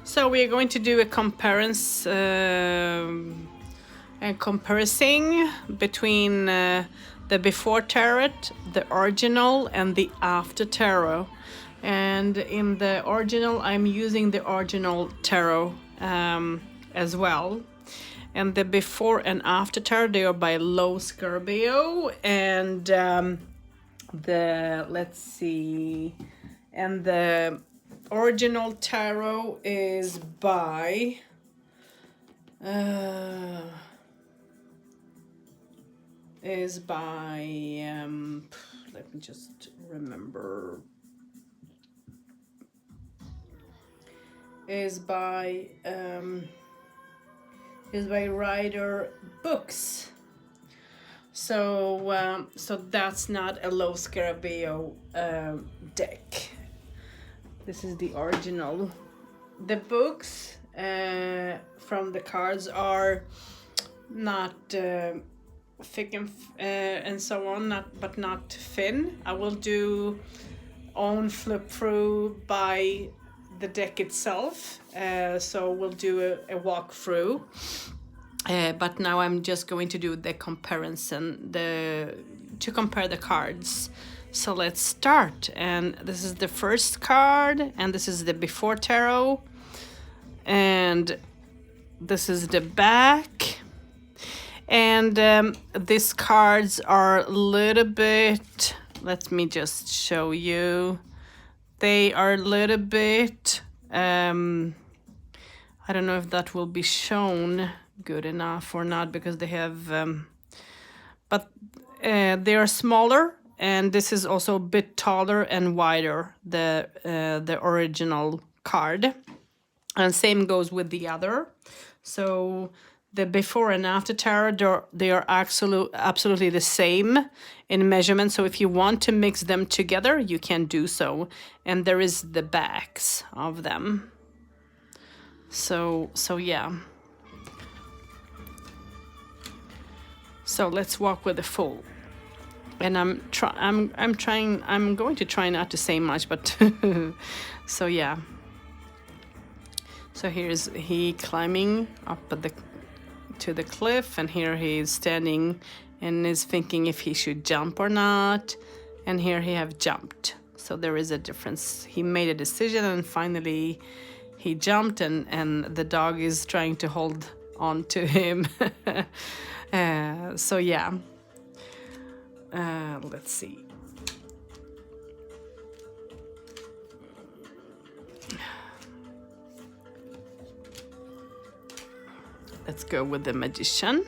So we are going to do a comparison between the before tarot, the original, and the after tarot. And in the original, I'm using the original tarot as well. And the before and after tarot, they are by Lo Scarabeo. And the original tarot is by let me just remember, is by Rider Books. So that's not a Lo Scarabeo deck. This is the original. The books from the cards are not thick and so on, but not thin. I will do own flip through by the deck itself. So we'll do a walkthrough. But now I'm just going to do the comparison, to compare the cards. So let's start. And this is the first card, and this is the before tarot, and this is the back. And these cards are a little bit, let me just show you. They are a little bit, I don't know if that will be shown good enough or not, because they have, but they are smaller. And this is also a bit taller and wider, the original card. And same goes with the other. So the before and after tarot, they are absolutely the same in measurement. So if you want to mix them together, you can do so. And there is the backs of them. So yeah. So let's walk with the full. And I'm going to try not to say much, but so yeah. So here's he climbing up to the cliff, and here he's standing and is thinking if he should jump or not. And here he have jumped. So there is a difference. He made a decision, and finally he jumped, and the dog is trying to hold on to him. So yeah. Let's see. Let's go with the Magician.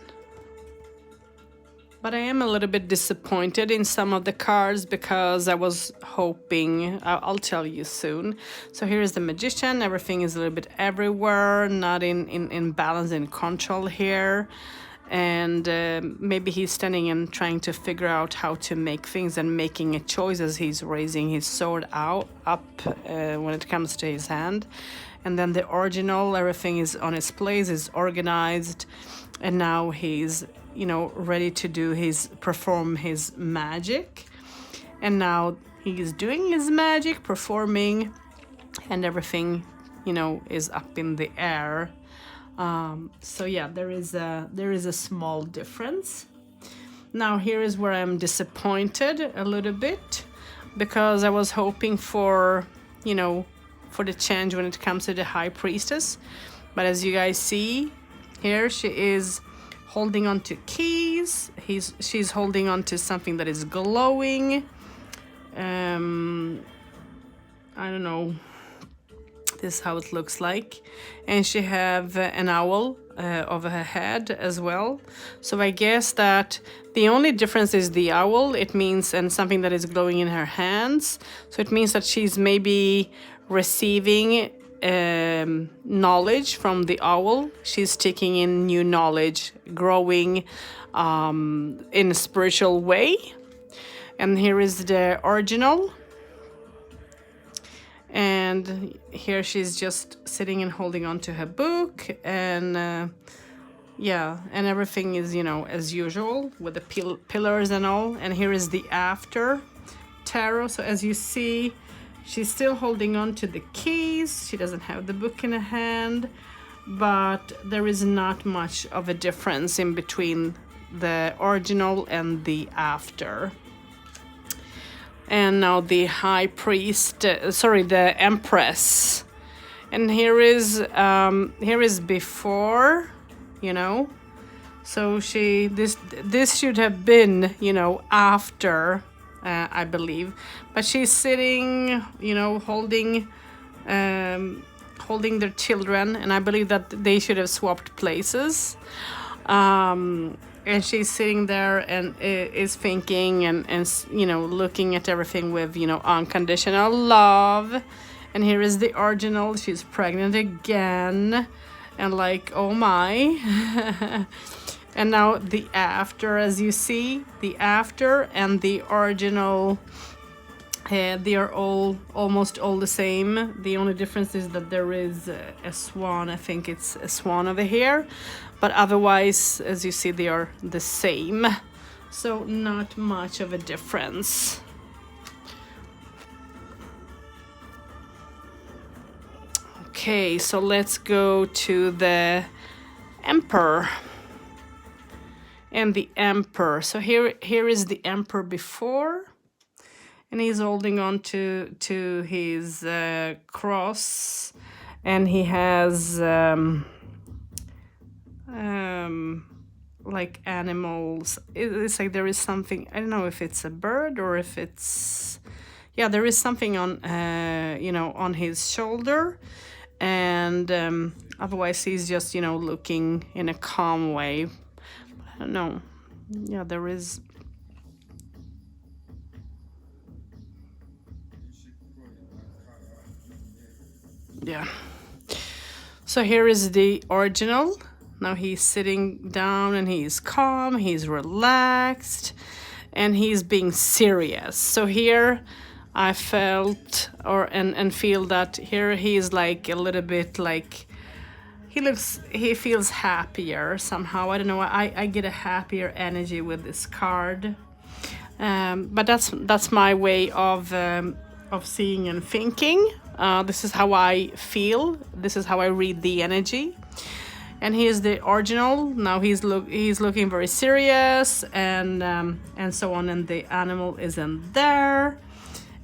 But I am a little bit disappointed in some of the cards, because I was hoping, I'll tell you soon. So here is the Magician. Everything is a little bit everywhere, not in balance and control here. And maybe he's standing and trying to figure out how to make things and making a choice as he's raising his sword up when it comes to his hand. And then the original, everything is on its place, is organized, and now he's ready to perform his magic. And now he's doing his magic, performing, and everything is up in the air. So yeah, there is a small difference. Now here is where I'm disappointed a little bit, because I was hoping for the change when it comes to the High Priestess. But as you guys see here, she is holding on to keys. She's holding on to something that is glowing. I don't know. This is how it looks like. And she have an owl over her head as well. So I guess that the only difference is the owl. It means, and something that is glowing in her hands. So it means that she's maybe receiving knowledge from the owl. She's taking in new knowledge, growing in a spiritual way. And here is the original. And here she's just sitting and holding on to her book, and and everything is as usual with the pillars and all. And here is the after tarot. So as you see, she's still holding on to the keys. She doesn't have the book in her hand, but there is not much of a difference in between the original and the after. And now the high priest, the empress. And here is before, you know. So this should have been, you know, after, I believe. But she's sitting, you know, holding their children, and I believe that they should have swapped places. And she's sitting there and is thinking and you know, looking at everything with, you know, unconditional love. And here is the original. She's pregnant again, and like, oh my. And now the after, as you see, the after and the original, they are almost all the same. The only difference is that there is a swan. I think it's a swan over here, but otherwise, as you see, they are the same. So not much of a difference. Okay, so let's go to the emperor. And the emperor. So here is the emperor before, and he's holding on to his cross, and he has like animals. It's like there is something, I don't know if it's a bird or if it's, yeah, there is something on you know, on his shoulder, and otherwise he's just, you know, looking in a calm way. I don't know. Yeah, there is. Yeah. So here is the original. Now he's sitting down and he's calm, he's relaxed, and he's being serious. So here I felt and feel that here he is like a little bit like, he feels happier somehow. I don't know, I get a happier energy with this card. But that's my way of seeing and thinking. This is how I feel. This is how I read the energy. And here's the original. Now he's looking very serious, and so on. And the animal isn't there.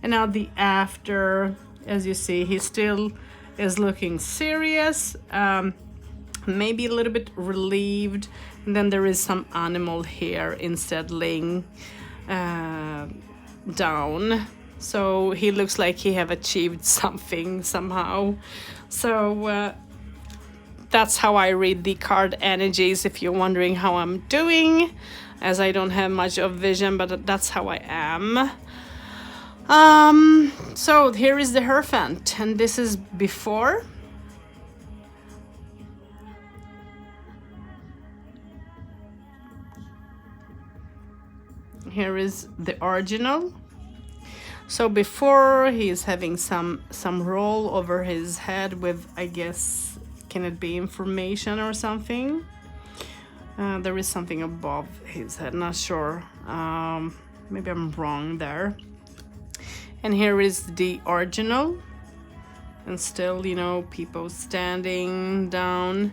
And now the after, as you see, he still is looking serious, maybe a little bit relieved. And then there is some animal here instead laying down. So he looks like he have achieved something somehow. So that's how I read the card energies, if you're wondering how I'm doing, as I don't have much of vision, but that's how I am. So here is the Hierophant, and this is before. Here is the original. So before, he is having some roll over his head with, I guess, can it be information or something? There is something above his head, not sure. Maybe I'm wrong there. And here is the original, and still, you know, people standing down.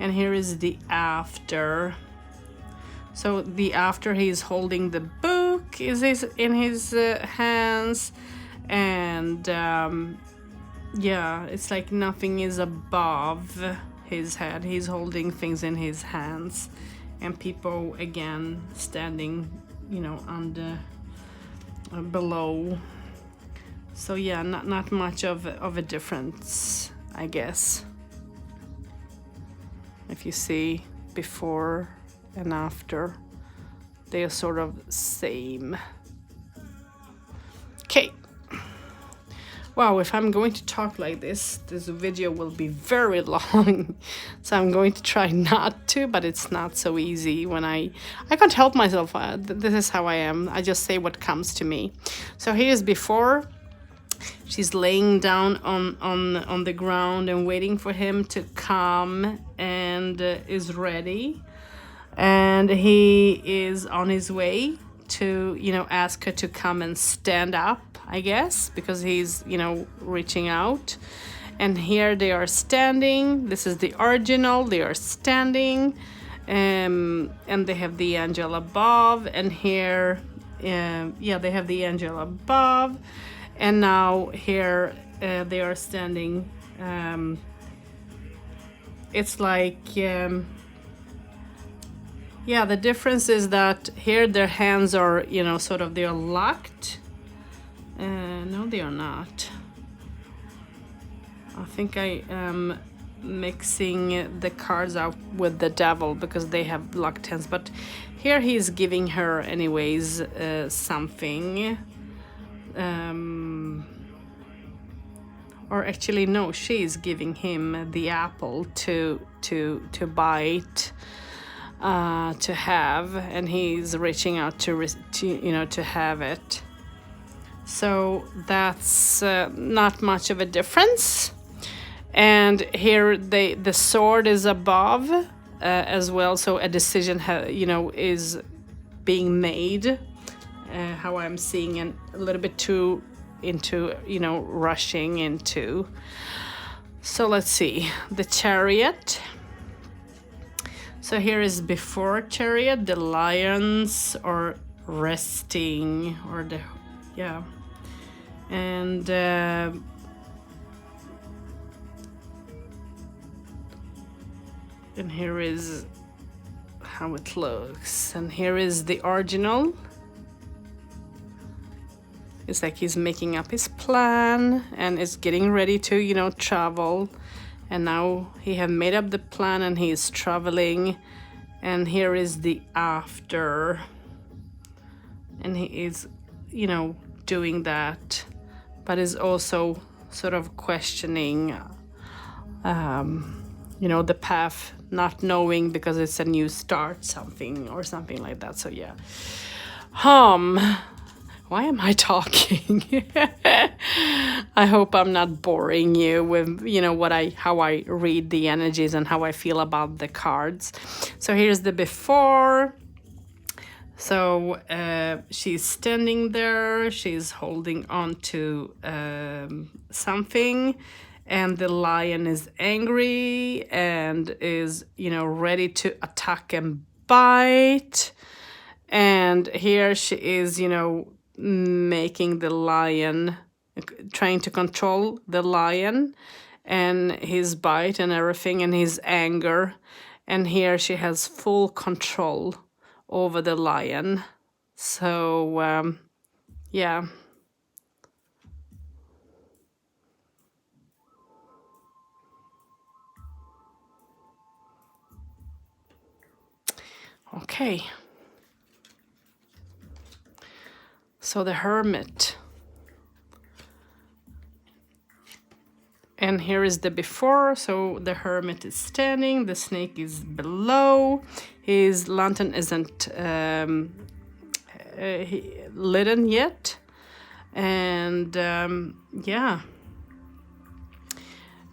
And here is the after. So the after, he's holding the book in his hands, and yeah, it's like nothing is above his head. He's holding things in his hands, and people again standing, you know, under below. So yeah, not much of a difference, I guess. If you see before and after, they are sort of same. Okay. Wow, if I'm going to talk like this video will be very long. So I'm going to try not to, but it's not so easy when I can't help myself. This is how I am. I just say what comes to me. So here's before. She's laying down on the ground and waiting for him to come, and is ready. And he is on his way to, you know, ask her to come and stand up, I guess, because he's, you know, reaching out. And here they are standing. This is the original. They are standing, and they have the angel above. And here, yeah, they have the angel above. And now here they are standing. It's like, yeah, the difference is that here their hands are, you know, sort of, they're locked. No, they are not. I think I am mixing the cards out with the devil because they have locked hands. But here he's giving her anyways something. Or actually, no, she's giving him the apple to bite. To have, and he's reaching out to you know, to have it. So that's not much of a difference. And here the sword is above as well, so a decision you know, is being made. How I'm seeing, and a little bit too into, you know, rushing into. So let's see, the Chariot. So here is before Chariot, the lions are resting, or the, yeah. And here is how it looks. And here is the original. It's like he's making up his plan and is getting ready to, you know, travel. And now he have made up the plan and he is traveling. And here is the after. And he is, you know, doing that, but is also sort of questioning, you know, the path, not knowing because it's a new start, something like that. So yeah. Why am I talking? I hope I'm not boring you with, you know, how I read the energies and how I feel about the cards. So here's the before. So she's standing there, she's holding on to something, and the lion is angry and is, you know, ready to attack and bite. And here she is, you know, making the lion, trying to control the lion and his bite and everything and his anger. And here she has full control over the lion. So yeah. Okay. So the Hermit. And here is the before. So the Hermit is standing, the snake is below. His lantern isn't lit yet. And yeah.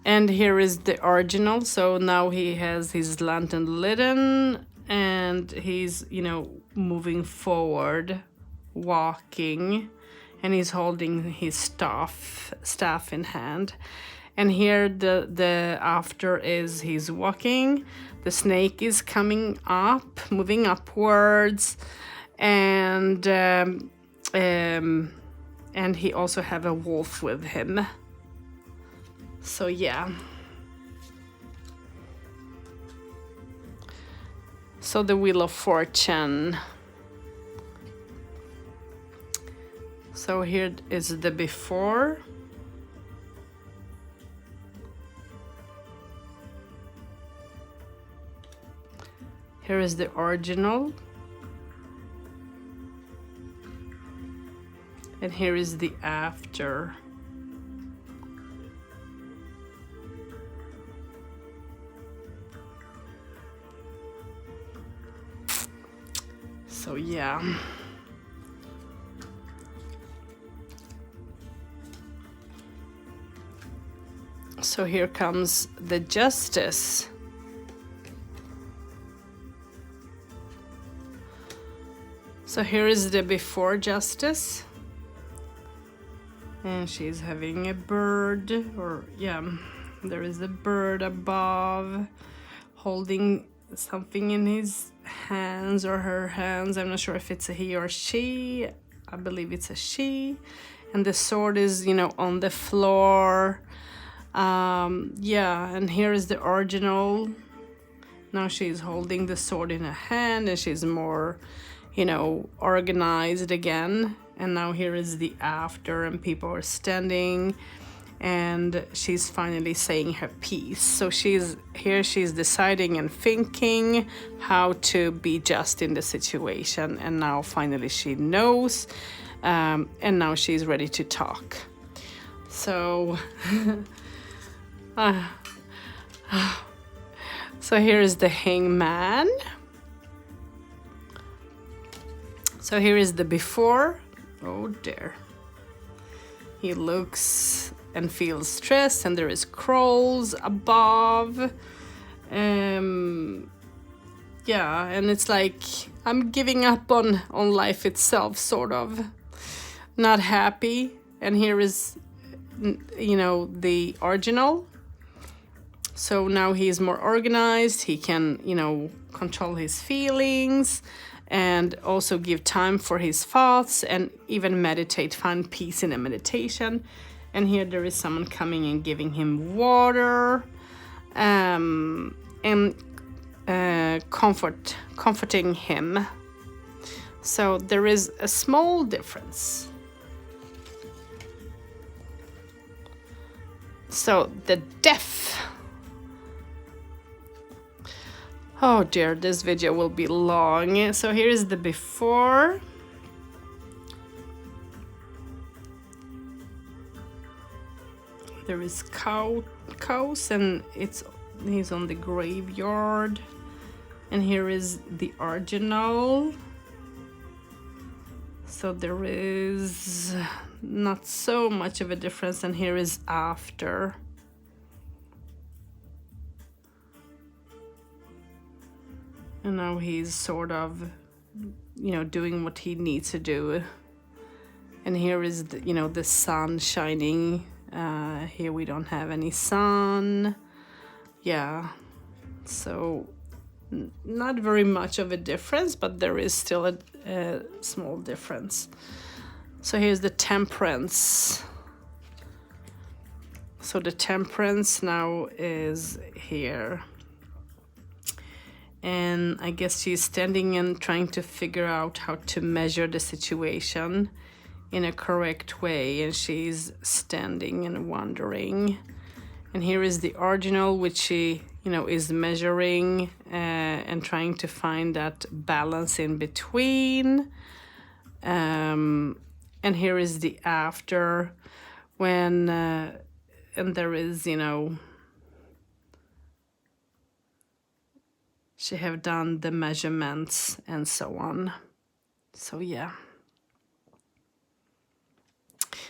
And here is the original. So now he has his lantern lit and he's, you know, moving forward, walking, and he's holding his staff in hand. And here the after is he's walking, the snake is coming up, moving upwards, and he also have a wolf with him. So yeah. So the Wheel of Fortune. So here is the before. Here is the original. And here is the after. So yeah. So here comes the Justice. So here is the before Justice. And she's having a bird, or yeah, there is a bird above holding something in his hands or her hands. I'm not sure if it's a he or she. I believe it's a she. And the sword is, you know, on the floor. Yeah, and here is the original. Now she's holding the sword in her hand and she's more, you know, organized again. And now here is the after, and people are standing and she's finally saying her piece. So she's deciding and thinking how to be just in the situation, and now finally she knows, and now she's ready to talk. So so here is the hangman. So here is the before. Oh dear. He looks and feels stressed, and there is crows above. Yeah, and it's like I'm giving up on life itself, sort of. Not happy. And here is, you know, the original. So now he's more organized. He can, you know, control his feelings and also give time for his thoughts and even meditate, find peace in a meditation. And here there is someone coming and giving him water, and comforting him. So there is a small difference. So the deaf. Oh dear, this video will be long. So here is the before. There is cows, and he's on the graveyard. And here is the original. So there is not so much of a difference, and here is after. And now he's sort of, you know, doing what he needs to do. And here is the, you know, the sun shining. Here we don't have any sun. Yeah, so not very much of a difference, but there is still a small difference. So here's the temperance. So the temperance now is here. And I guess she's standing and trying to figure out how to measure the situation in a correct way, and she's standing and wondering. And here is the original, which she, you know, is measuring and trying to find that balance in between. And here is the after, when and there is, you know, she have done the measurements and so on. So yeah.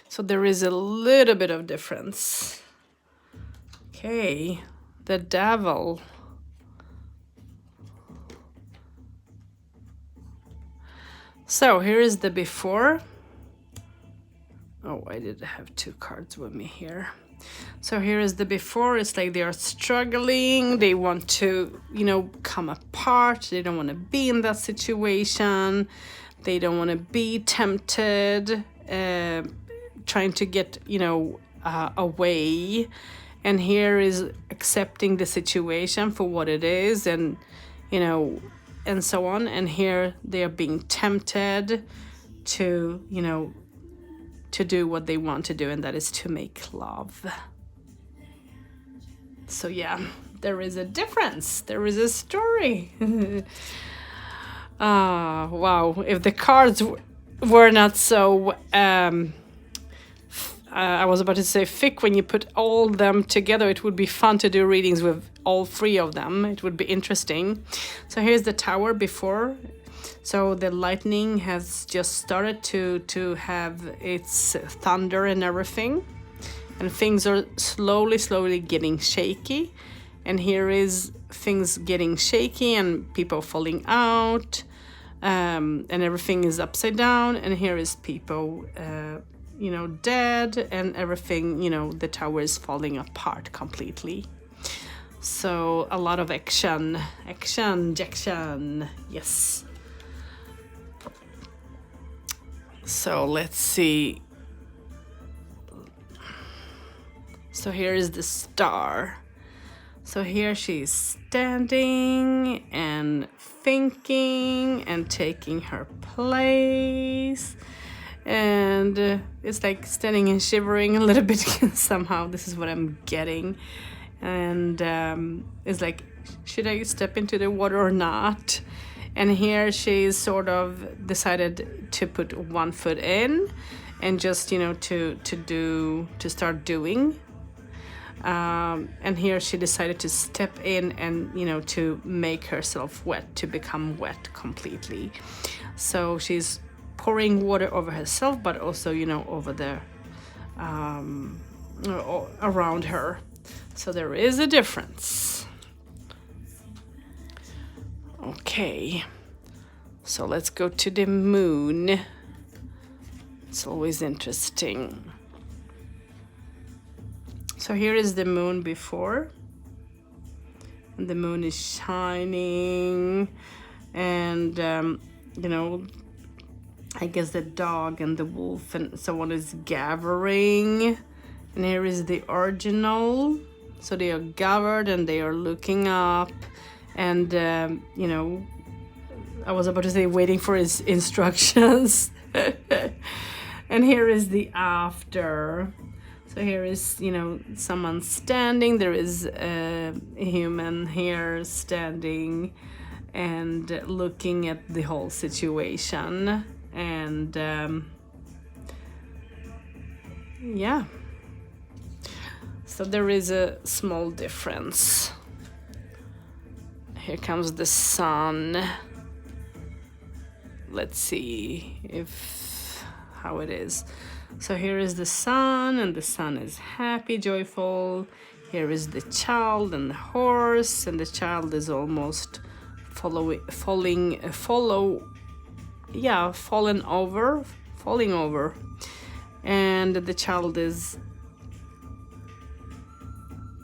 So there is a little bit of difference. Okay, the devil. So here is the before. Oh, I did have two cards with me here. So here is the before. It's like they are struggling. They want to, you know, come apart. They don't want to be in that situation. They don't want to be tempted. Trying to get, you know, away. And here is accepting the situation for what it is, and, you know, and so on. And here they are being tempted to, you know, to do what they want to do, and that is to make love. So yeah, there is a difference. There is a story. Wow. If the cards were not so I was about to say thick, when you put all them together, it would be fun to do readings with all three of them. It would be interesting. So here's the tower before. So the lightning has just started to have its thunder and everything. And things are slowly getting shaky. And here is things getting shaky and people falling out. and everything is upside down, and here is people dead, and everything, the tower is falling apart completely. So a lot of action, yes. So let's see. So here is the star. So here she's standing and thinking and taking her place. And it's like standing and shivering a little bit somehow. This is what I'm getting. And it's like, should I step into the water or not? And here she's sort of decided to put one foot in and just, to start doing. And here she decided to step in and, to make herself wet, to become wet completely. So she's pouring water over herself, but also, over there, around her. So there is a difference. Okay. So let's go to the moon. It's always interesting. So here is the moon before, and the moon is shining, and I guess the dog and the wolf and so on is gathering, and here is the original. So they are gathered and they are looking up, and I was about to say waiting for his instructions. And here is the after. So here is, someone standing. There is a human here standing and looking at the whole situation. And yeah. So there is a small difference. Here comes the sun. Let's see how it is. So here is the sun, and the sun is happy, joyful. Here is the child and the horse, and the child is almost falling over. And the child is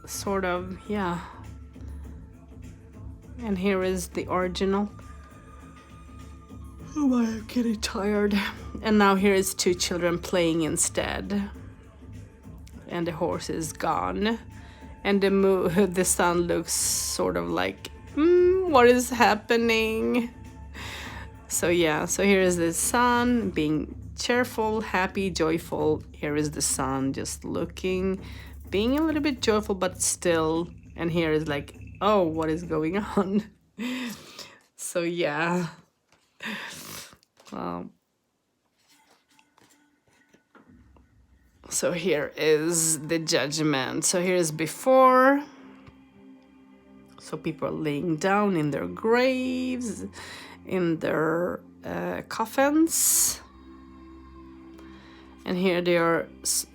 sort of, And here is the original. Oh my, I'm getting tired. And now here is two children playing instead. And the horse is gone. And the sun looks sort of like, what is happening? So here is the sun being cheerful, happy, joyful. Here is the sun just looking, being a little bit joyful, but still. And here is like, oh, what is going on? So yeah. So here is the judgment. So here is before. So people are laying down in their graves, in their coffins. And here they are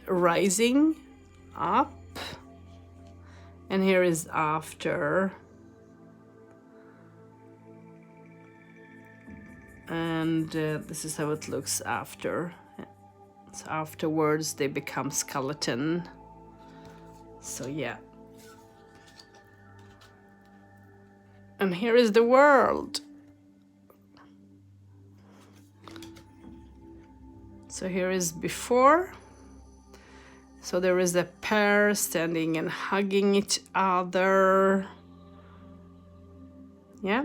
rising up. And here is after. And this is how it looks after. So afterwards they become skeleton. So yeah. And here is the world. So here is before. So there is a pair standing and hugging each other. Yeah.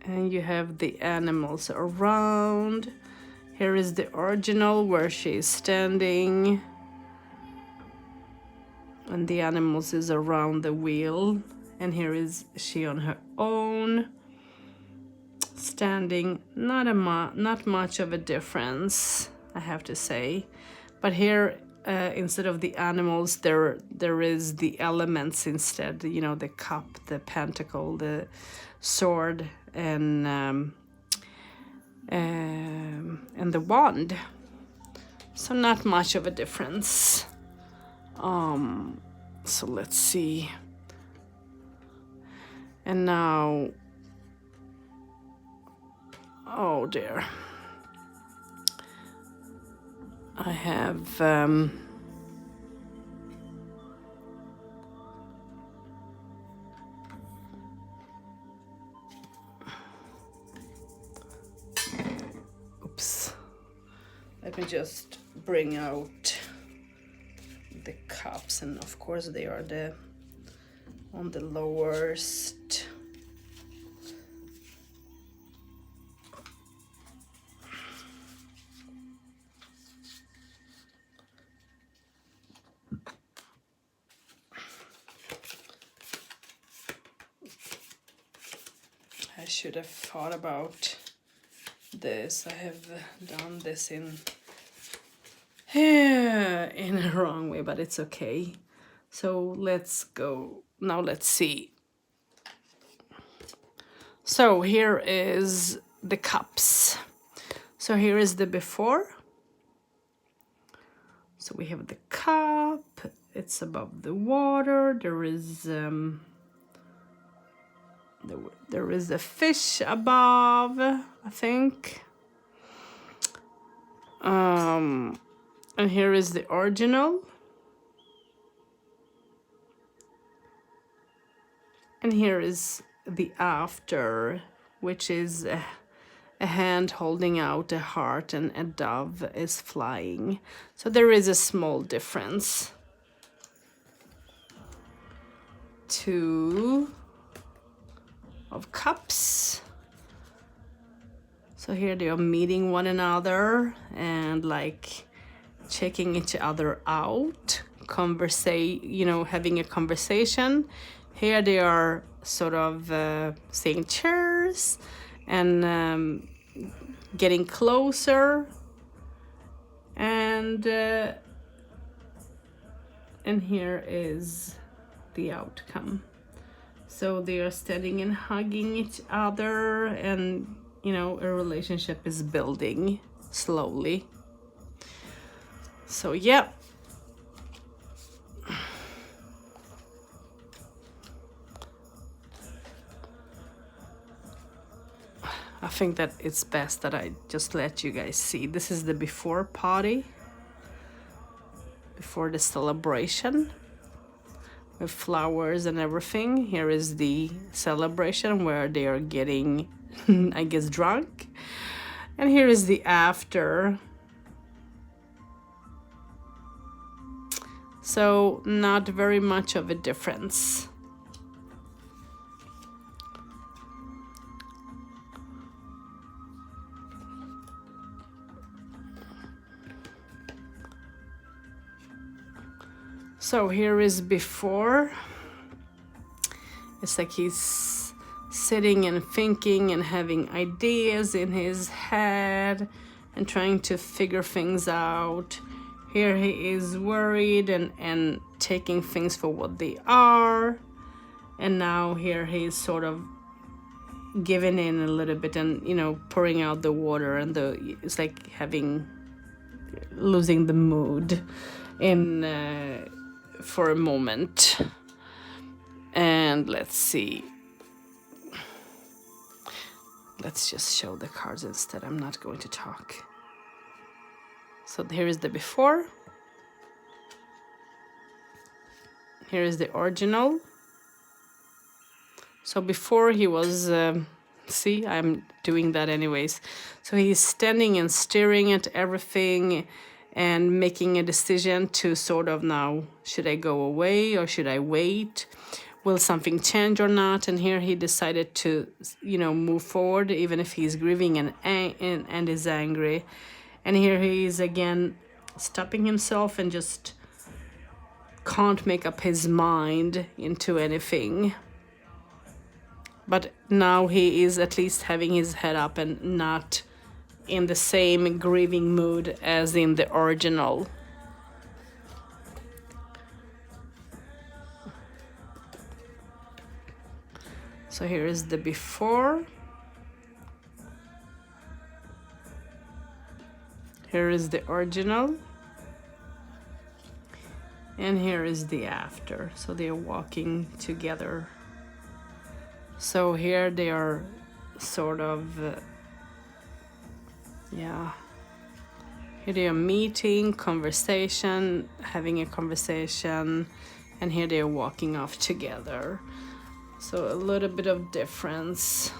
And you have the animals around. Here is the original where she is standing. And the animals is around the wheel. And here is she on her own. Standing, not much of a difference, I have to say. But here, instead of the animals, there is the elements instead. The cup, the pentacle, the sword, and the wand. So not much of a difference. So let's see. And now Oh dear. I have oops. Let me just bring out the cups, and of course they are on the lowest. I should have thought about this. I have done this in a wrong way, but it's okay. So let's go. Now let's see. So here is the cups. So here is the before. So we have the cup. It's above the water. There is a fish above, I think. And here is the original. And here is the after, which is a hand holding out a heart and a dove is flying. So there is a small difference. Two of cups. So here they are meeting one another and like checking each other out, having a conversation. Here they are sort of saying cheers and getting closer, and here is the outcome. So they are standing and hugging each other, and a relationship is building slowly. So yeah. I think that it's best that I just let you guys see. This is the before party, before the celebration with flowers and everything. Here is the celebration where they are getting, I guess, drunk. And here is the after. So not very much of a difference. So here is before. It's like he's sitting and thinking and having ideas in his head and trying to figure things out. Here he is worried and taking things for what they are. And now here he's sort of giving in a little bit and, pouring out the water, and it's like losing the mood for a moment. And let's see. Let's just show the cards instead. I'm not going to talk. So here is the before. Here is the original. So before he was, see, I'm doing that anyways. So he's standing and staring at everything and making a decision to sort of now, should I go away or should I wait? Will something change or not? And here he decided to, move forward, even if he's grieving and is angry. And here he is again stopping himself and just can't make up his mind into anything. But now he is at least having his head up and not in the same grieving mood as in the original. So here is the before. Here is the original. And here is the after. So they are walking together. So here they are sort of Yeah. Here they are meeting, conversation, having a conversation, and here they are walking off together. So a little bit of difference.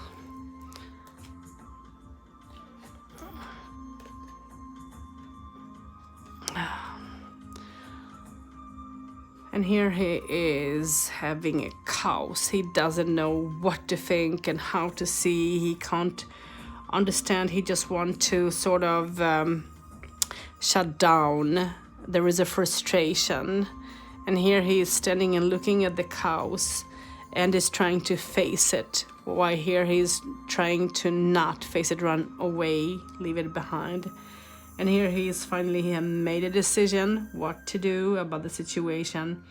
And here he is having a chaos. He doesn't know what to think and how to see. He can't understand. He just wants to sort of shut down. There is a frustration. And here he is standing and looking at the chaos and is trying to face it. While here he is trying to not face it, run away, leave it behind. And here he is finally, he has made a decision what to do about the situation.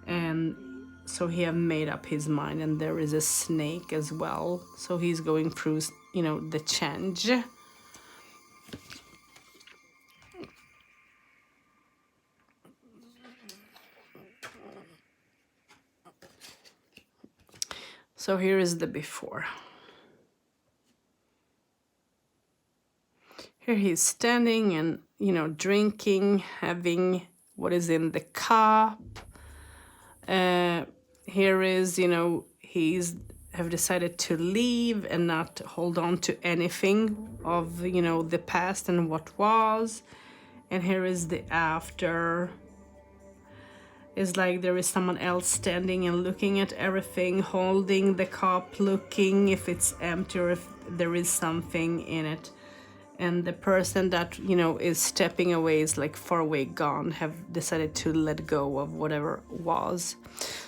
And so he has made up his mind, and there is a snake as well. So he's going through, you know, the change. So here is the before. Here he's standing and, you know, drinking, having what is in the cup. Here is, you know, he's have decided to leave and not hold on to anything of, you know, the past and what was. And here is the after. It's like there is someone else standing and looking at everything, holding the cup, looking if it's empty or if there is something in it. And the person that, you know, is stepping away is like far away gone, have decided to let go of whatever was.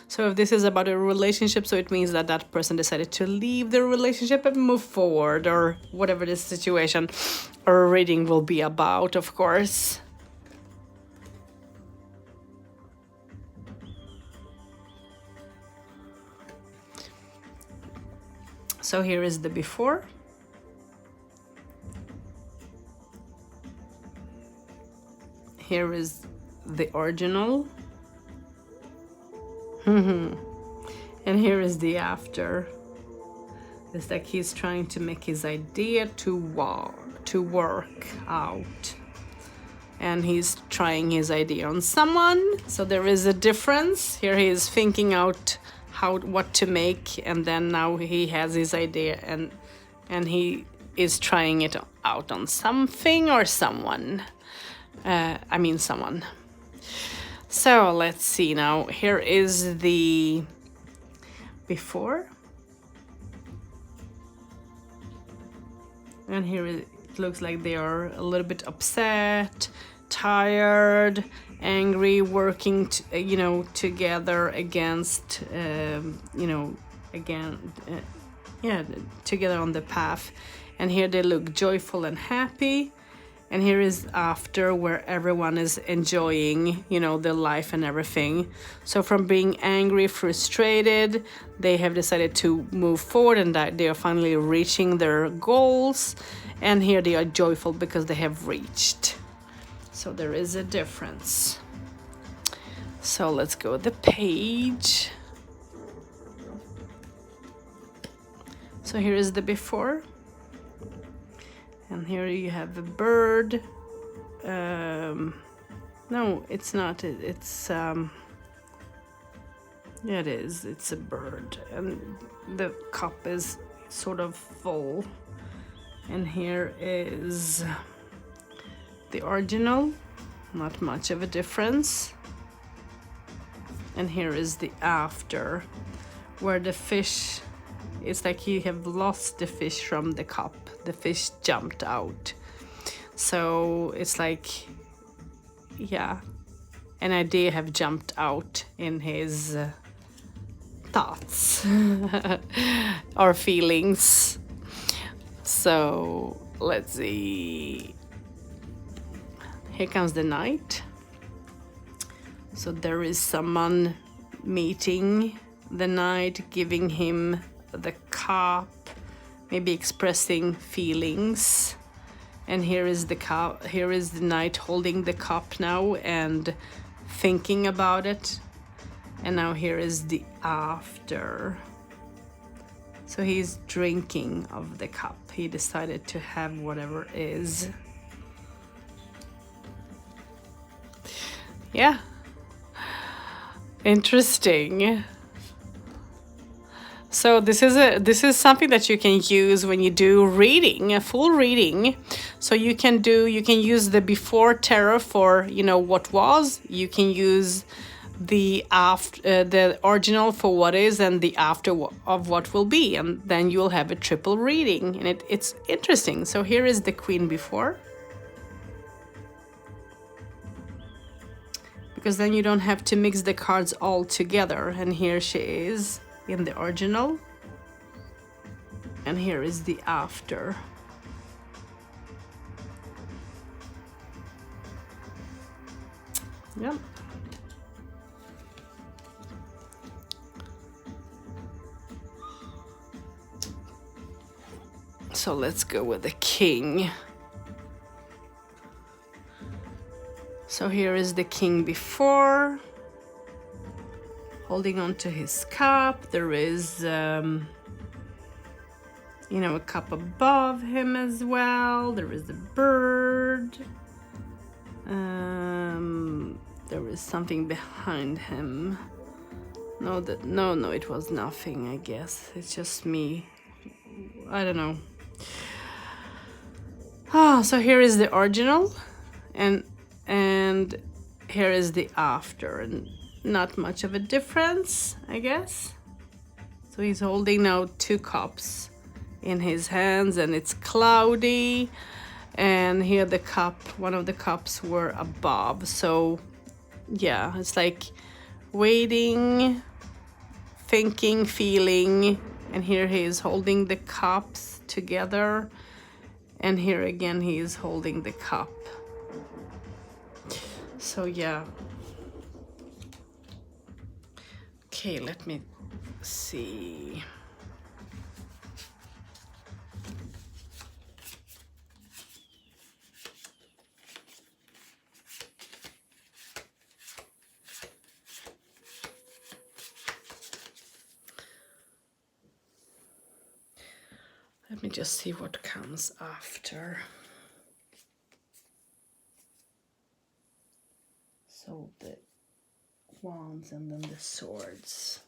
So if this is about a relationship, so it means that that person decided to leave the relationship and move forward, or whatever this situation or reading will be about, of course. So here is the before. Here is the original. And here is the after. It's like he's trying to make his idea to work out. And he's trying his idea on someone. So there is a difference. Here he is thinking out what to make, and then now he has his idea and he is trying it out on something or someone. Someone. So let's see now. Here is the before. And here it looks like they are a little bit upset, tired, angry, working, together against, together on the path. And here they look joyful and happy. And here is after, where everyone is enjoying, their life and everything. So from being angry, frustrated, they have decided to move forward, and that they are finally reaching their goals. And here they are joyful because they have reached. So there is a difference. So let's go the page. So here is the before. And here you have a bird. No, it's not. It's it is. It's a bird, and the cup is sort of full. And here is the original. Not much of a difference. And here is the after, where the fish. It's like you have lost the fish from the cup. The fish jumped out. So it's like, an idea have jumped out in his thoughts or feelings. So let's see. Here comes the night. So there is someone meeting the night, giving him the cup, maybe expressing feelings. And here is the cup. Here is the night holding the cup now and thinking about it. And now here is the after. So he's drinking of the cup. He decided to have whatever is. Yeah. Interesting. So this is something that you can use when you do reading, a full reading. So you can use the before tarot for, you know, what was. You can use the the original for what is, and the after of what will be, and then you'll have a triple reading, and it's interesting. So here is the Queen before, because then you don't have to mix the cards all together. And here she is in the original, and here is the after. Yep. So let's go with the King. So here is the King before, holding on to his cup. There is, you know, a cup above him as well. There is a bird. There is something behind him. No, it was nothing, I guess. It's just me. I don't know. Ah, so here is the original, and here is the after, and not much of a difference, I guess. So he's holding now 2 cups in his hands, and it's cloudy, and here the cup, one of the cups were above. So yeah, it's like waiting, thinking, feeling, and here he is holding the cups together, and here again he is holding the cup. So yeah. Okay, let me see. Let me just see what comes after. So the wands and then the swords.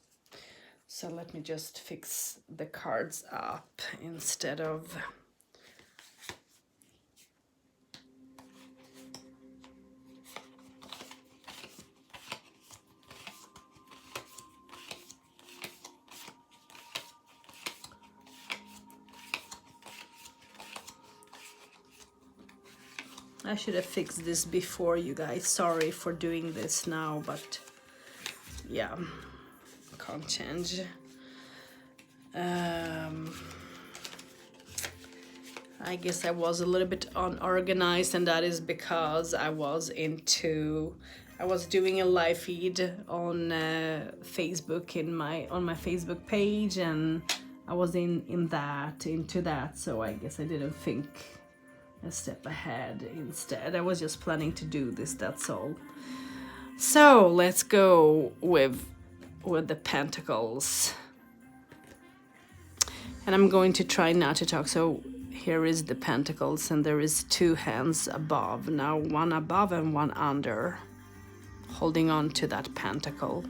So let me just fix the cards up instead of... I should have fixed this before, you guys. Sorry for doing this now, but yeah, can't change. I guess I was a little bit unorganized, and that is because I was doing a live feed on Facebook on my Facebook page, and I was into that, so I guess I didn't think a step ahead. Instead, I was just planning to do this, that's all. So let's go with the Pentacles, and I'm going to try not to talk. So here is the Pentacles, and there is 2 hands above now, one above and one under, holding on to that pentacle.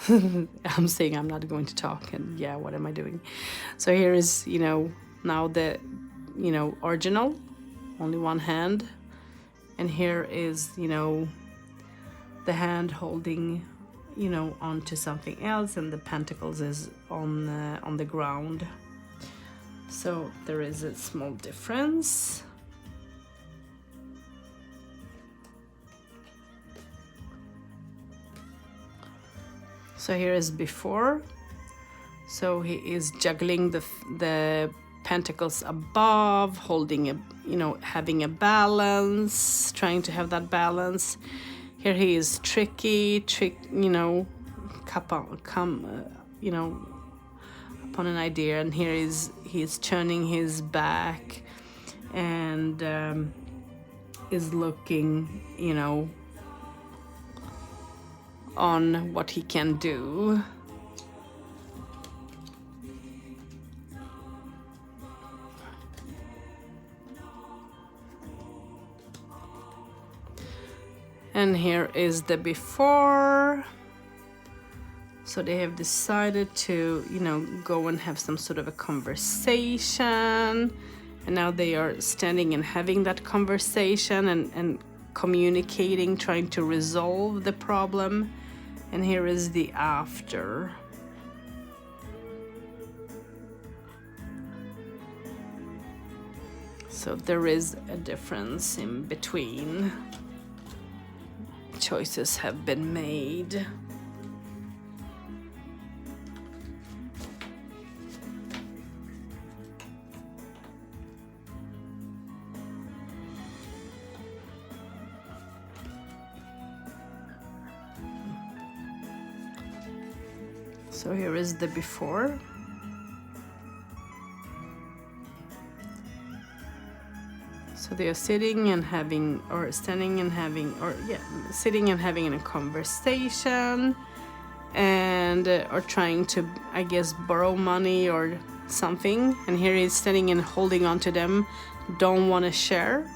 I'm saying I'm not going to talk, and yeah, what am I doing? So here is, you know, now the, you know, original, only one hand, and here is, you know, the hand holding, you know, onto something else, and the Pentacles is on the ground. So there is a small difference. So here is before. So he is juggling the Pentacles above, holding a, you know, having a balance, trying to have that balance. Here he is you know, you know, upon an idea, and here he's turning his back and is looking, you know, on what he can do. And here is the before. So they have decided to, you know, go and have some sort of a conversation. And now they are standing and having that conversation and communicating, trying to resolve the problem. And here is the after. So there is a difference in between. Choices have been made. So here is the before. So they are sitting and having, or standing and having, or yeah, sitting and having a conversation, and are trying to, I guess, borrow money or something. And here he's standing and holding on to them, don't want to share.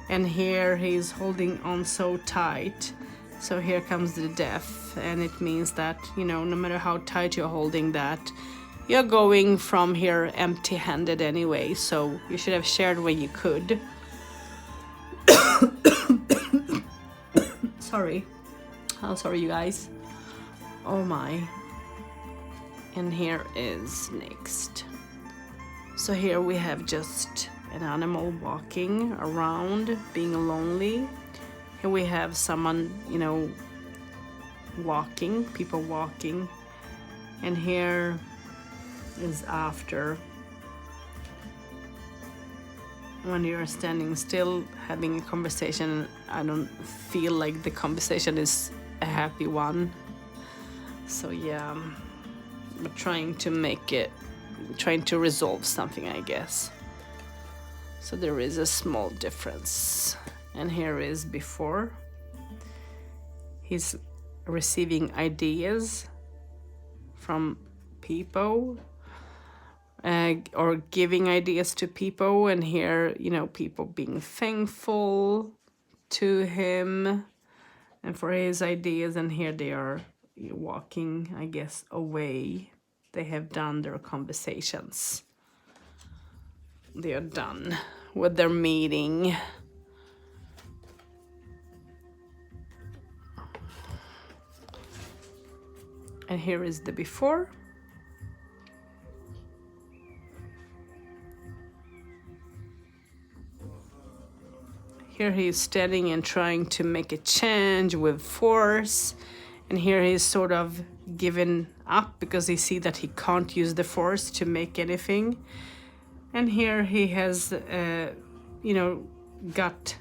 And here he's holding on so tight. So here comes the death, and it means that, you know, no matter how tight you're holding that, you're going from here empty-handed anyway, so you should have shared when you could. Sorry. I'm sorry, you guys. Oh my. And here is next. So here we have just an animal walking around, being lonely. Here we have someone, you know, walking, people walking. And here is after. When you're standing still, having a conversation, I don't feel like the conversation is a happy one. So yeah, but trying to make it, trying to resolve something, I guess. So there is a small difference. And here is before. He's receiving ideas from people, or giving ideas to people. And here, you know, people being thankful to him and for his ideas. And here they are walking, I guess, away. They have done their conversations. They are done with their meeting. And here is the before. Here he is standing and trying to make a change with force. And here he is sort of given up because he sees that he can't use the force to make anything. And here he has, you know, got,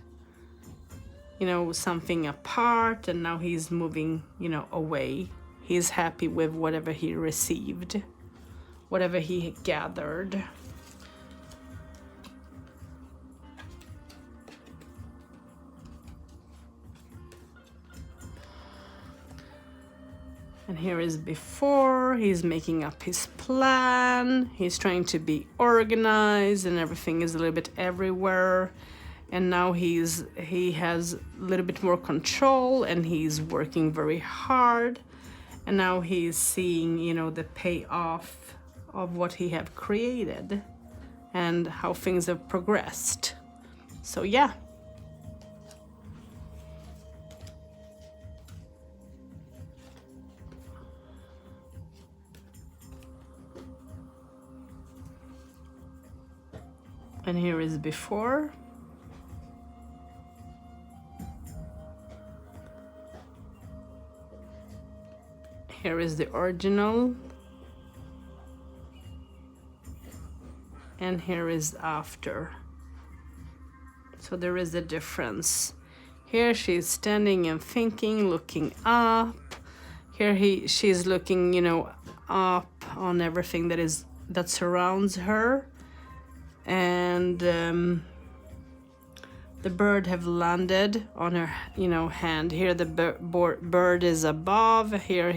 you know, something apart, and now he's moving, you know, away. He's happy with whatever he received, whatever he gathered. And here is before. He's making up his plan. He's trying to be organized, and everything is a little bit everywhere. And now he has a little bit more control, and he's working very hard. And now he's seeing, you know, the payoff of what he have created and how things have progressed. So yeah. And here is before. Here is the original. And here is after. So there is a difference. Here she's standing and thinking, looking up. Here she's looking, you know, up on everything that surrounds her. And the bird have landed on her, you know, hand. Here the bird is above. Here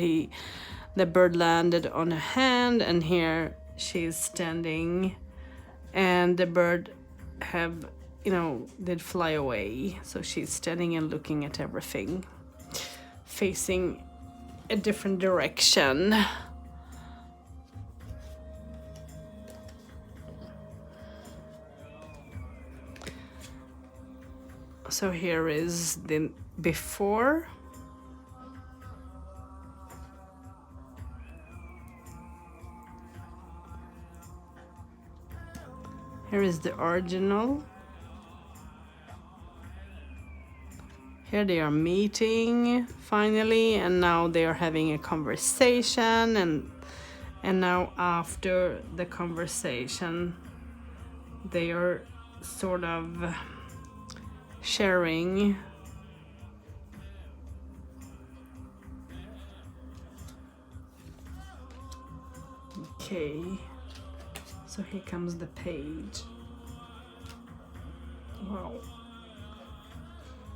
the bird landed on her hand, and here she's standing, and the bird have did fly away. So she's standing and looking at everything, facing a different direction. So here is the before. Here is the original. Here they are meeting finally, and now they are having a conversation, and now after the conversation they are sort of sharing. Okay, so here comes the page. Wow,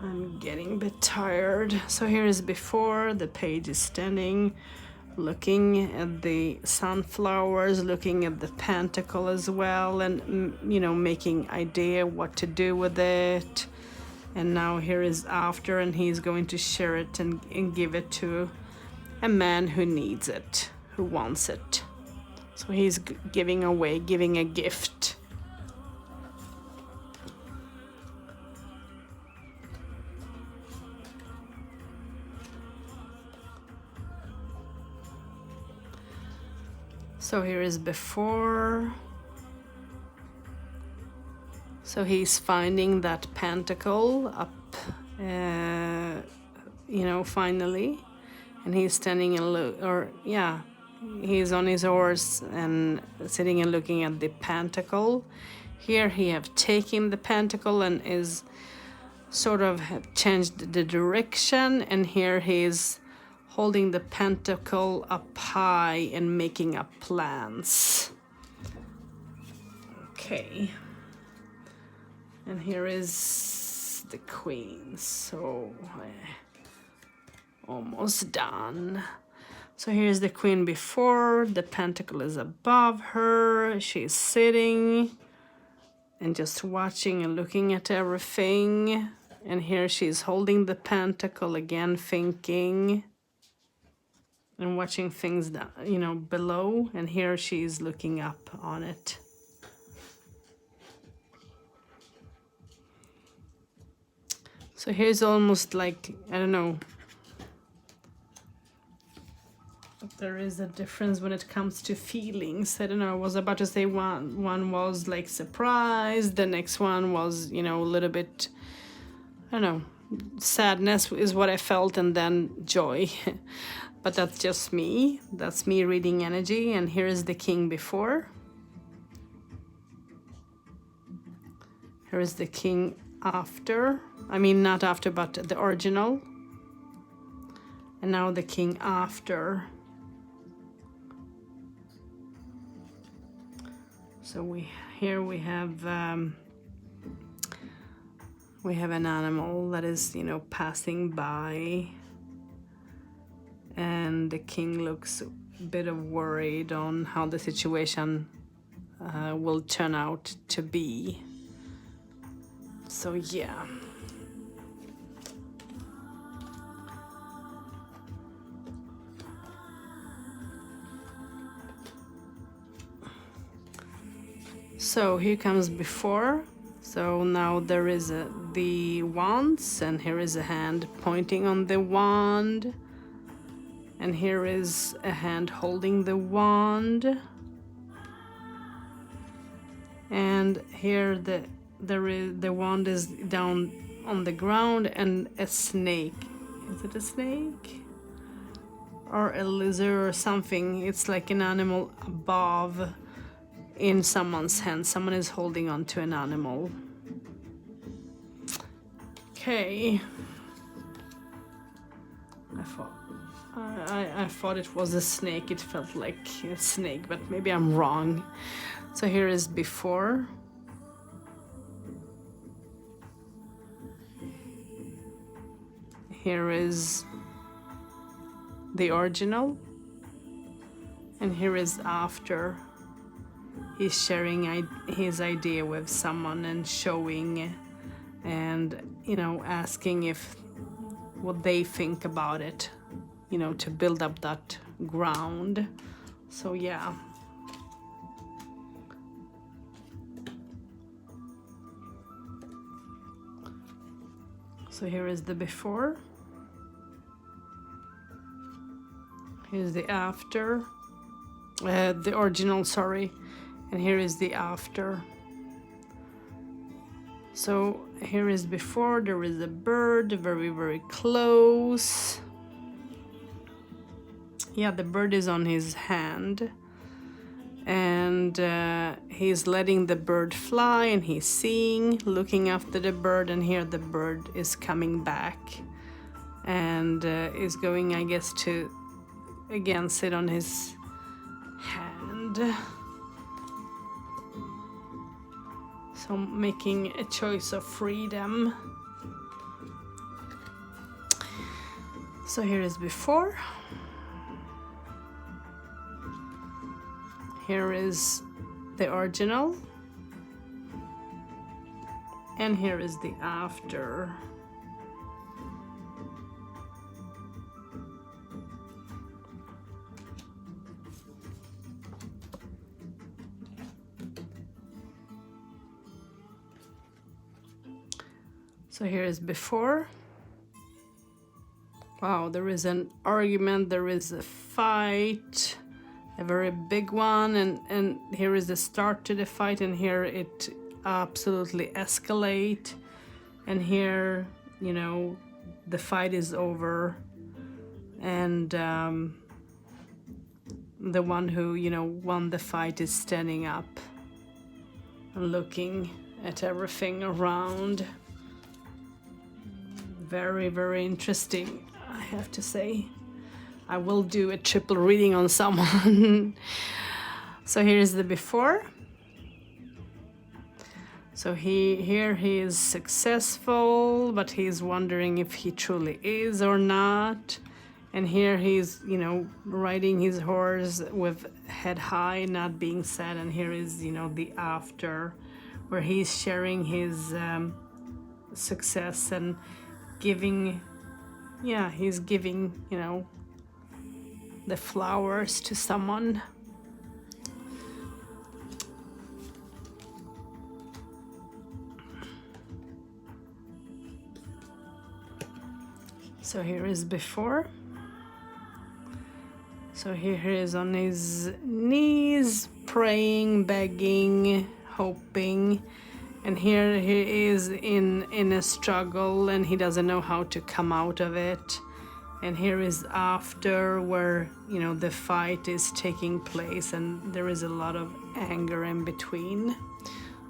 I'm getting a bit tired. So here is before. The page is standing, looking at the sunflowers, looking at the pentacle as well, and making idea what to do with it. And now here is after, and he's going to share it and give it to a man who needs it, who wants it. So he's giving a gift. So here is before. So he's finding that pentacle up, finally, and he's standing and he's on his horse and sitting and looking at the pentacle. Here he have taken the pentacle and is sort of have changed the direction, and here he's holding the pentacle up high and making up plans. Okay. And here is the queen, so almost done. So here's the queen before, the pentacle is above her, she's sitting and just watching and looking at everything. And here she's holding the pentacle again, thinking and watching things down, below. And here she's looking up on it. So here's almost like, I don't know, there is a difference when it comes to feelings. I don't know, I was about to say one was like surprise, the next one was, a little bit, I don't know, sadness is what I felt, and then joy. But that's just me. That's me reading energy. And here is the king before. Here is the king after. I mean, not after, but the original. And now the king after. So we have an animal that is, passing by, and the king looks a bit of worried on how the situation will turn out to be. So yeah. So here comes before. So now there is the wands, and here is a hand pointing on the wand, and here is a hand holding the wand, and here the wand is down on the ground, and a snake. Is it a snake or a lizard or something? It's like an animal above in someone's hand. Someone is holding on to an animal. Okay. I thought it was a snake. It felt like a snake, but maybe I'm wrong. So here is before. Here is the original. And here is after. he's sharing his idea with someone and showing and, you know, asking if what they think about it, you know, to build up that ground. So yeah. So here is the before. Here's the after. The original, sorry. And here is the after. So here is before, there is a bird very, very close. Yeah, the bird is on his hand. And he's letting the bird fly, and he's seeing, looking after the bird, and here the bird is coming back and is going, I guess, to again sit on his hand. So making a choice of freedom. So here is before. Here is the original, and here is the after. So here is before. Wow, there is an argument, there is a fight. A very big one, and here is the start to the fight, and here it absolutely escalate, and here, you know, the fight is over, and the one who, you know, won the fight is standing up and looking at everything around. Very, very interesting, I have to say. I will do a triple reading on someone. So here is the before. So here he is successful, but he's wondering if he truly is or not. And here he's, you know, riding his horse with head high, not being sad. And here is, you know, the after, where he's sharing his success and giving, yeah, he's giving, you know, the flowers to someone. So here is before. So here he is on his knees, praying, begging, hoping. And here he is in a struggle, and he doesn't know how to come out of it. And here is after, where, you know, the fight is taking place and there is a lot of anger in between.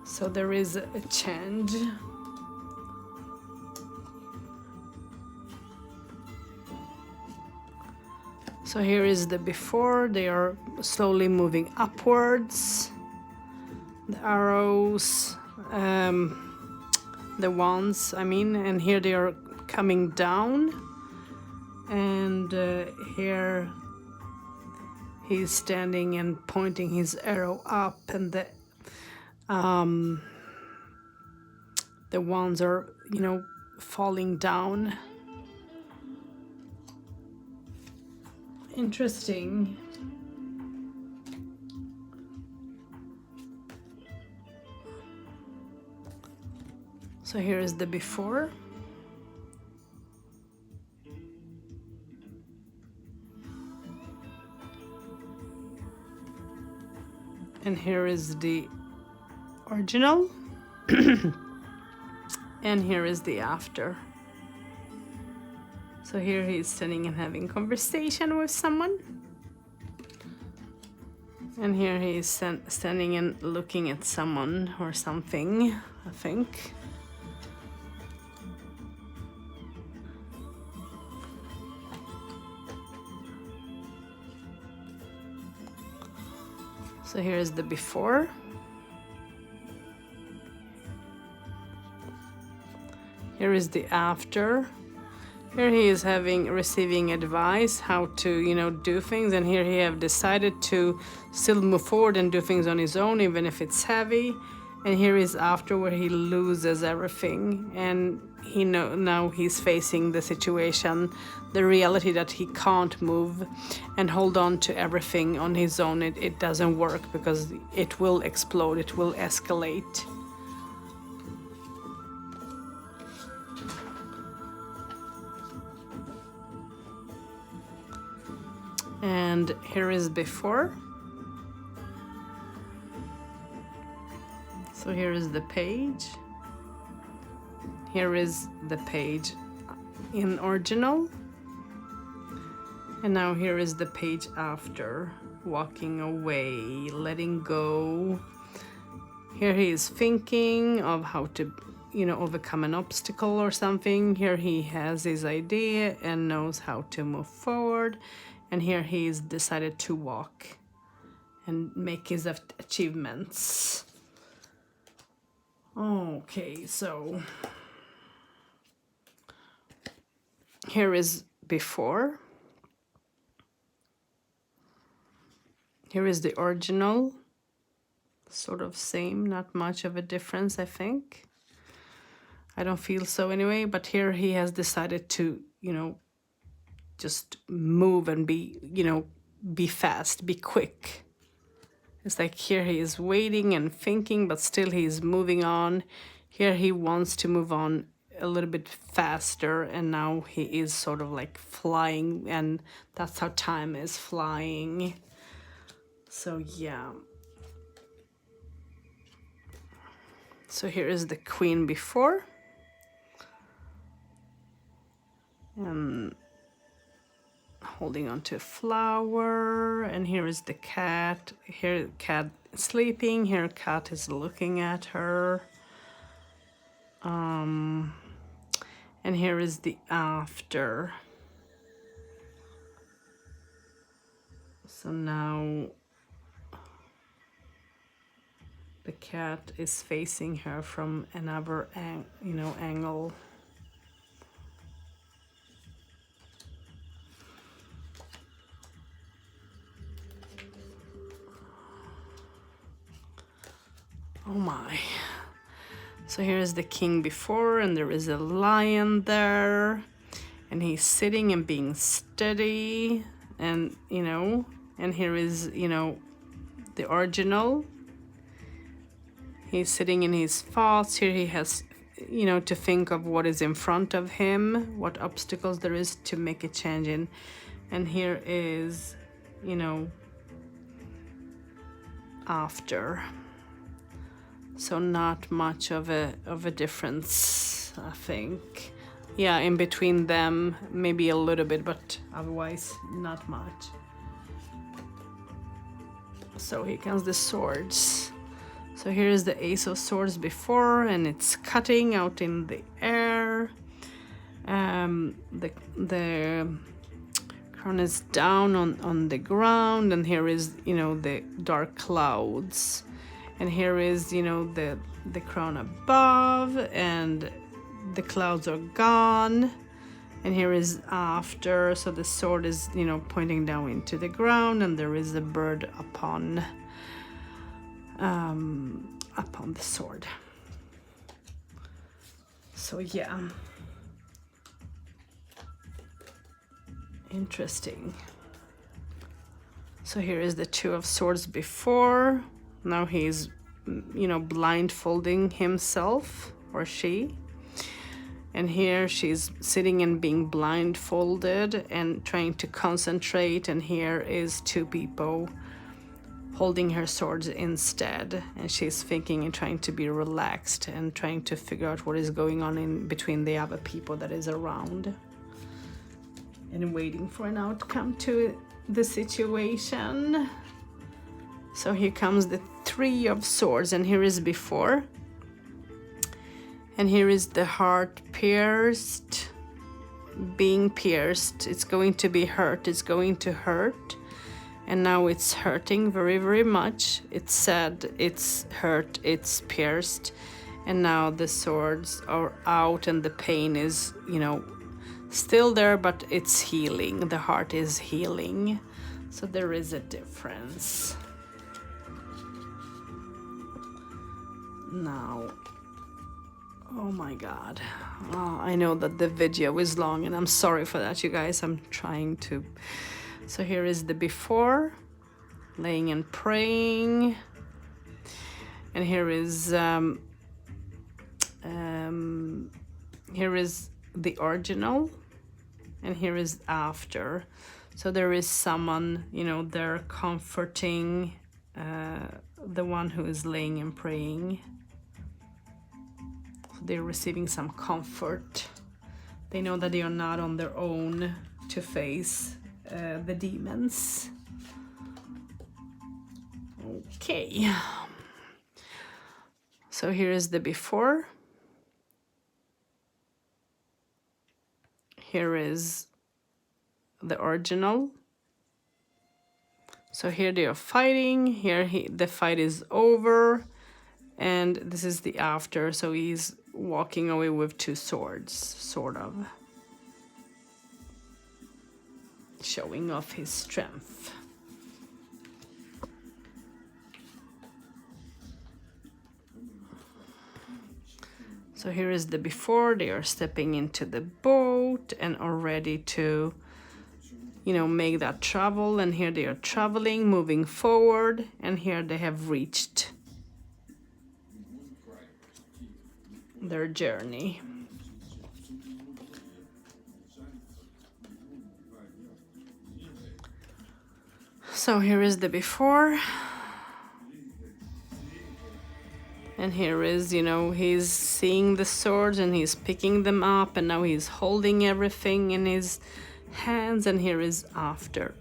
So there is a change. So here is the before. They are slowly moving upwards. The arrows, the wands, I mean, and here they are coming down. And here he's standing and pointing his arrow up, and the wands are, you know, falling down. Interesting. So here is the before. And here is the original. And here is the after. So here he is standing and having conversation with someone. And here he is standing and looking at someone or something, I think. So here is the before. Here is the after. Here he is receiving advice how to, you know, do things, and here he have decided to still move forward and do things on his own, even if it's heavy. And here is after where he loses everything, and now he's facing the situation, the reality that he can't move and hold on to everything on his own. It doesn't work because it will explode, it will escalate. And here is before. So here is the page. Here is the page in original. And now here is the page after, walking away, letting go. Here he is thinking of how to, you know, overcome an obstacle or something. Here he has his idea and knows how to move forward. And here he's decided to walk and make his achievements. Okay, so here is before. Here is the original. Sort of same, not much of a difference, I think. I don't feel so anyway, but here he has decided to, you know, just move and be, you know, be fast, be quick. It's like here he is waiting and thinking, but still he's moving on. Here he wants to move on a little bit faster, and now he is sort of like flying, and that's how time is flying. So yeah. So here is the queen before. And holding on to a flower, and here is the cat. Here cat is sleeping, here cat is looking at her. And here is the after. So now the cat is facing her from another angle. Oh my. So here's the king before, and there is a lion there, and he's sitting and being steady, and and here is the original. He's sitting in his thoughts. Here he has to think of what is in front of him, what obstacles there is to make a change in. And here is after. So not much of a difference, I think. Yeah, in between them, maybe a little bit, but otherwise not much. So here comes the swords. So here is the Ace of Swords before, and it's cutting out in the air. The crown is down on the ground, and here is the dark clouds. And here is, the crown above, and the clouds are gone. And here is after, so the sword is, pointing down into the ground, and there is a bird upon the sword. So yeah, interesting. So here is the Two of Swords before. Now he's, blindfolding himself, or she. And here she's sitting and being blindfolded and trying to concentrate. And here is two people holding her swords instead. And she's thinking and trying to be relaxed and trying to figure out what is going on in between the other people that is around. And waiting for an outcome to the situation. So here comes the Three of Swords, and here is before. And here is the heart pierced, being pierced. It's going to be hurt, it's going to hurt. And now it's hurting very, very much. It's sad, it's hurt, it's pierced. And now the swords are out, and the pain is, still there, but it's healing. The heart is healing. So there is a difference. Now, oh my God. Oh, I know that the video is long and I'm sorry for that, you guys. I'm trying to. So here is the before, laying and praying. And here is the original, and here is after. So there is someone, you know, they're comforting the one who is laying and praying. They're receiving some comfort. They know that they are not on their own to face the demons. Okay. So here is the before. Here is the original. So here they are fighting. Here the fight is over. And this is the after. So he's walking away with two swords, sort of. Showing off his strength. So here is the before. They are stepping into the boat and are ready to, you know, make that travel. And here they are traveling, moving forward. And here they have reached their journey. So here is the before. And here is, you know, he's seeing the swords and he's picking them up, and now he's holding everything in his hands, and here is after.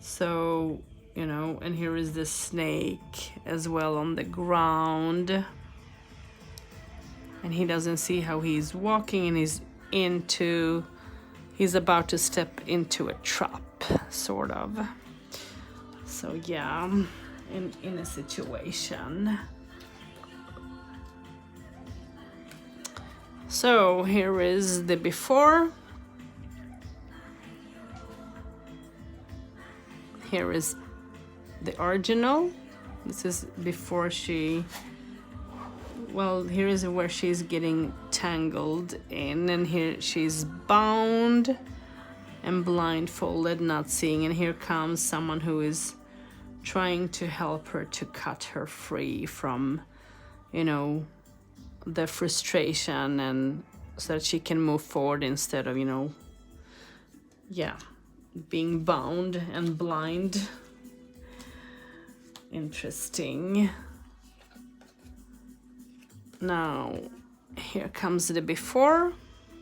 So, you know, and here is the snake as well on the ground. And he doesn't see how he's walking, and he's about to step into a trap, sort of. So yeah, in a situation. So here is the before. Here is the original. This is before she, well, here is where she's getting tangled in, and here she's bound and blindfolded, not seeing, and here comes someone who is trying to help her to cut her free from, you know, the frustration, and so that she can move forward instead of, you know, yeah, being bound and blind. Interesting. Now, here comes the before.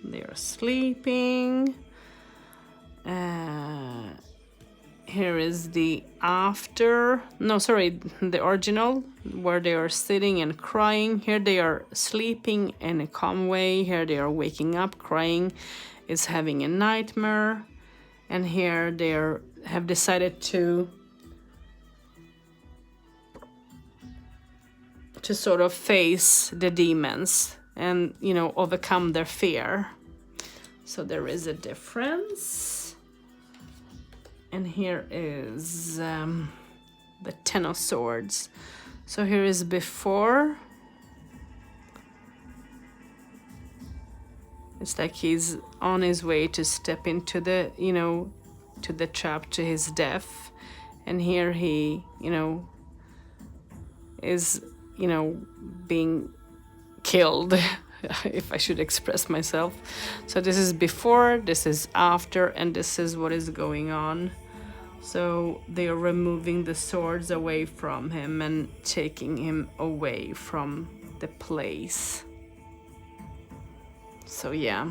They are sleeping. Here is the after. No, sorry, the original, where they are sitting and crying. Here they are sleeping in a calm way. Here they are waking up, crying, is having a nightmare. And here they have decided to sort of face the demons and, you know, overcome their fear. So there is a difference. And here is the Ten of Swords. So here is before. It's like he's on his way to step into the, you know, to the trap, to his death. And here he, you know, is, you know, being killed, if I should express myself. So this is before, this is after, and this is what is going on. So they are removing the swords away from him and taking him away from the place. So yeah.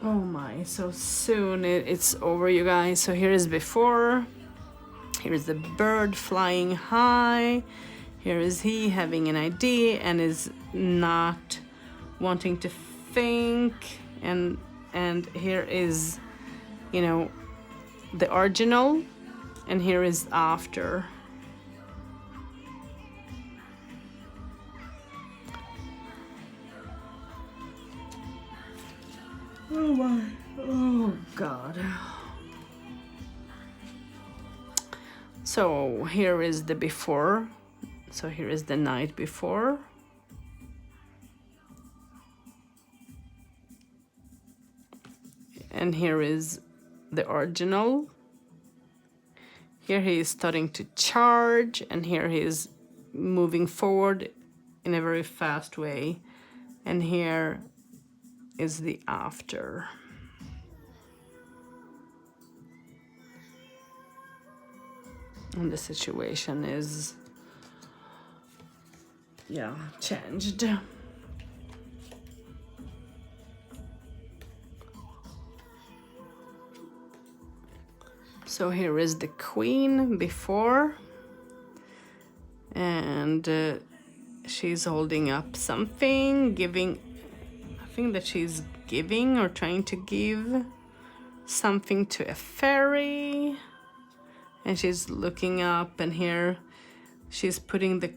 Oh my, so soon it's over, you guys. So here is before. Here is the bird flying high. Here is he having an idea and is not wanting to think. And here is, you know, the original. And here is after. Oh my, oh God. So here is the before. So here is the night before. And here is the original. Here he is starting to charge, and here he is moving forward in a very fast way. And here is the after. And the situation is, yeah, changed. So here is the queen before, and she's holding up something, giving, I think that she's giving or trying to give something to a fairy, and she's looking up, and here she's putting the,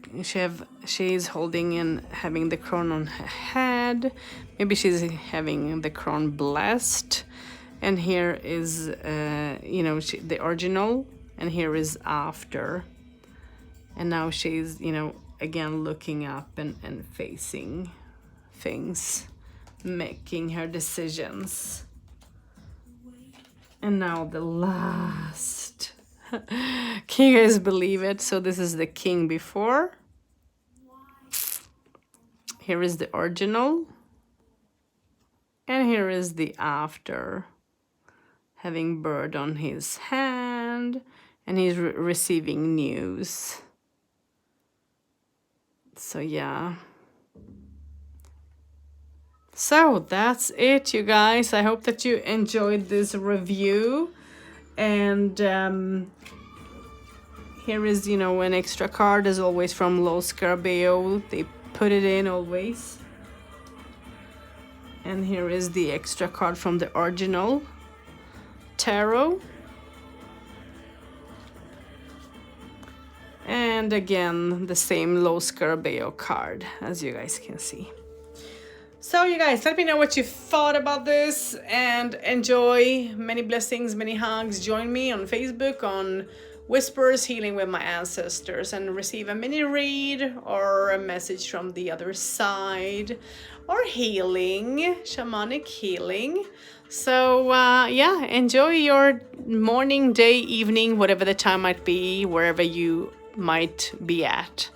she's holding and having the crown on her head. Maybe she's having the crown blessed. And here is, you know, the original, and here is after. And now she's, you know, again looking up and facing things, making her decisions. And now the last. Can you guys believe it? So this is the king before. Here is the original. And here is the after. Having bird on his hand, and he's receiving news. So yeah. So that's it, you guys. I hope that you enjoyed this review. And here is, you know, an extra card, as always, from Los Scarabeo. They put it in always. And here is the extra card from the original tarot. And again, the same Los Scarabeo card, as you guys can see. So you guys, let me know what you thought about this, and enjoy. Many blessings, many hugs. Join me on Facebook on Whispers Healing with My Ancestors, and receive a mini read or a message from the other side, or healing, shamanic healing. So yeah, enjoy your morning, day, evening, whatever the time might be, wherever you might be at.